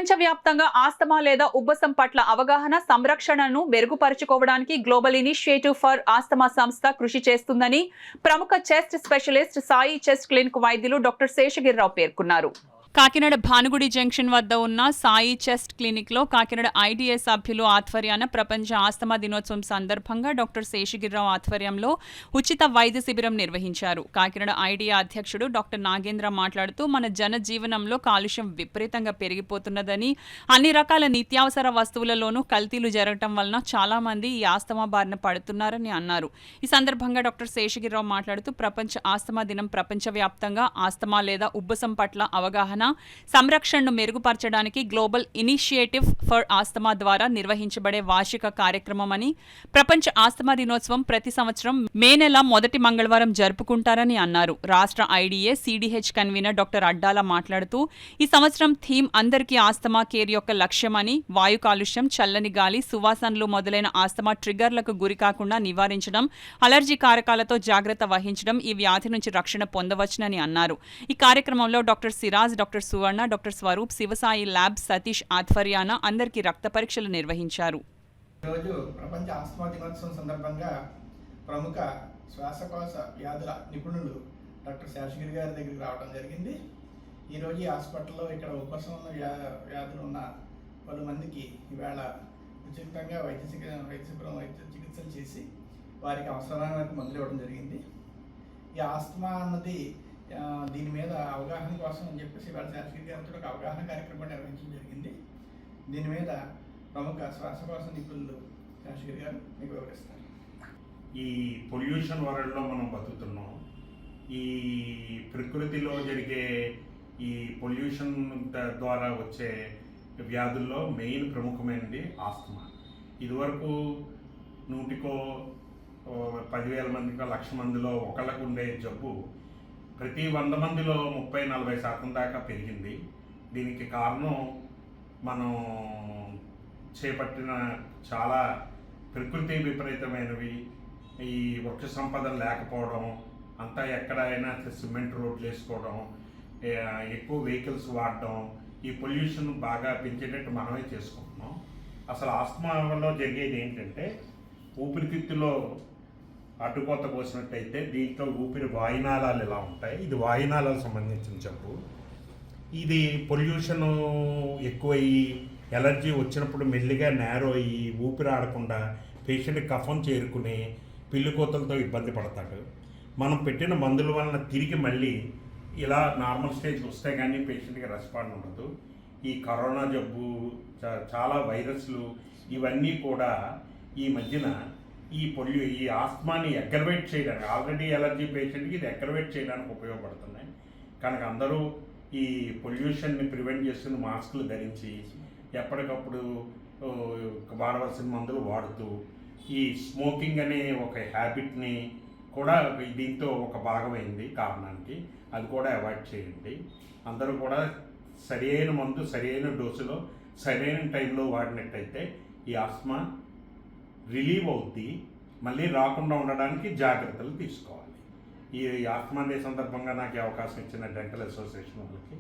ప్రపంచవ్యాప్తంగా ఆస్తమా లేదా ఉబ్బసం పట్ల అవగాహన సంరక్షణను మెరుగుపరుచుకోవడానికి గ్లోబల్ ఇనిషియేటివ్ ఫర్ ఆస్తమా సంస్థ కృషి చేస్తుందని ప్రముఖ chest specialist Sai chest clinic వైద్యులు డాక్టర్ శేషగిరిరావు పేర్కొన్నారు. కాకినాడ భానుగుడి జంక్షన్ వద్ద ఉన్న సాయి చెస్ట్ క్లినిక్లో కాకినాడ ఐడిఏ సభ్యులు ఆధ్వర్యాన ప్రపంచ ఆస్తమా దినోత్సవం సందర్భంగా డాక్టర్ శేషగిరిరావు ఆధ్వర్యంలో ఉచిత వైద్య శిబిరం నిర్వహించారు. కాకినాడ ఐడిఏ అధ్యక్షుడు డాక్టర్ నాగేంద్ర మాట్లాడుతూ మన జనజీవనంలో కాలుష్యం విపరీతంగా పెరిగిపోతున్నదని, అన్ని రకాల నిత్యావసర వస్తువులలోనూ కల్తీలు జరగటం వలన చాలా మంది ఈ ఆస్తమా బారిన పడుతున్నారని అన్నారు. ఈ సందర్భంగా డాక్టర్ శేషగిరిరావు మాట్లాడుతూ ప్రపంచ ఆస్తమా దినం ప్రపంచవ్యాప్తంగా ఆస్తమా లేదా ఉబ్బసం పట్ల అవగాహన సంరక్షణను మెరుగుపరచడానికి గ్లోబల్ ఇనిషియేటివ్ ఫర్ ఆస్తమా ద్వారా నిర్వహించబడే వార్షిక కార్యక్రమమని, ప్రపంచ ఆస్తమా దినోత్సవం ప్రతి సంవత్సరం మే నెల మొదటి మంగళవారం జరుపుకుంటారని అన్నారు. రాష్ట్ర IDA CDH convener doctor Addala మాట్లాడుతూ ఈ సంవత్సరం థీమ్ అందరికీ ఆస్తమా కేర్ యొక్క లక్ష్యమని, వాయు కాలుష్యం, చల్లని గాలి, సువాసనలు మొదలైన ఆస్తమా ట్రిగర్లకు గురికాకుండా నివారించడం, అలర్జీ కారకాలతో జాగ్రత్త వహించడం ఈ వ్యాధి నుంచి రక్షణ పొందవచ్చునని అన్నారు. ఈ కార్యక్రమంలో డాక్టర్ సిరాజ్, డాక్టర్ సువర్ణ, డాక్టర్ స్వరూప్, శివసాయి ల్యాబ్ సతీష్ ఆధ్వర్యాన అందరికీ రక్త పరీక్షలు నిర్వహించారు. ఈరోజు ప్రపంచ ఆస్తమా దినోత్సవం సందర్భంగా ప్రముఖ శ్వాసకోశ వ్యాధుల నిపుణులు డాక్టర్ శేషగిరి గారి దగ్గరికి రావడం జరిగింది. ఈరోజు ఈ హాస్పిటల్లో ఇక్కడ ఉబ్బసం ఉన్న వ్యాధులు ఉన్న పలు మందికి ఈవేళ ఉచితంగా వైద్య చికిత్సలు చేసి వారికి అవసరమైన మందులు ఇవ్వడం జరిగింది. ఈ ఆస్తమా అన్నది దీని మీద అవగాహన కోసం అని చెప్పేసి ఇవాళ శేషగిరి గారితో ఒక అవగాహన కార్యక్రమం నిర్వహించడం జరిగింది. దీని మీద ప్రముఖ శ్వాసకోశ నిపుణులు శేషగిరి గారు మీకు వివరిస్తారు. ఈ పొల్యూషన్ వరల్డ్లో మనం బతుకుతున్నాం. ఈ ప్రకృతిలో జరిగే ఈ పొల్యూషన్ ద్వారా వచ్చే వ్యాధుల్లో మెయిన్ ప్రముఖమైనది ఆస్తమా. ఇదివరకు 100కో 10,000 మందికో 1,00,000 మందిలో ఒకళ్ళకు ఉండే జబ్బు ప్రతి 100 మందిలో 30-40% దాకా పెరిగింది. దీనికి కారణం మనం చేపట్టిన చాలా ప్రకృతి విపరీతమైనవి, ఈ వృక్ష సంపద లేకపోవడం, అంతా ఎక్కడైనా సిమెంట్ రోడ్లు వేసుకోవడం, ఎక్కువ వెహికల్స్ వాడడం, ఈ పొల్యూషన్ బాగా పెంచేటట్టు మనమే చేసుకుంటున్నాం. అసలు ఆస్తమాలో జరిగేది ఏంటంటే ఊపిరితిత్తులో అడ్డుకోత పోసినట్టయితే దీంట్లో ఊపిరి వాయునాళాలు ఇలా ఉంటాయి. ఇది వాయునాళాలకు సంబంధించిన జబ్బు. ఇది పొల్యూషన్ ఎక్కువయ్యి ఎలర్జీ వచ్చినప్పుడు మెల్లిగా నేరో అయ్యి ఊపిరి ఆడకుండా పేషెంట్ కఫం చేరుకుని పిల్లికోతలతో ఇబ్బంది పడతాడు. మనం పెట్టిన మందుల వలన తిరిగి మళ్ళీ ఇలా నార్మల్ స్టేజ్కి వస్తే కానీ పేషెంట్కి రెస్పాండ్ ఉండదు. ఈ కరోనా జబ్బు, చాలా వైరస్లు, ఇవన్నీ కూడా ఈ మధ్యన ఈ ఆస్తమాని అగ్రవేట్ చేయడానికి, ఆల్రెడీ ఎలర్జీ పేషెంట్కి ఇది అగ్రవేట్ చేయడానికి ఉపయోగపడుతున్నాయి. కనుక అందరూ ఈ పొల్యూషన్ని ప్రివెంట్ చేస్తున్న మాస్కులు ధరించి ఎప్పటికప్పుడు వాడవలసిన మందులు వాడుతూ, ఈ స్మోకింగ్ అనే ఒక హ్యాబిట్ని కూడా దీంతో ఒక భాగమైంది కారణానికి, అది కూడా అవాయిడ్ చేయండి. అందరూ కూడా సరైన మందు సరైన డోసులో సరైన టైంలో వాడినట్టయితే ఈ ఆస్తమా రిలీవ్ అవుద్ది. మళ్ళీ రాకుండా ఉండడానికి జాగ్రత్తలు తీసుకోవాలి. ఈ ఆస్తమా డే సందర్భంగా నాకు అవకాశం ఇచ్చిన డెంటల్ అసోసియేషన్ వాళ్ళకి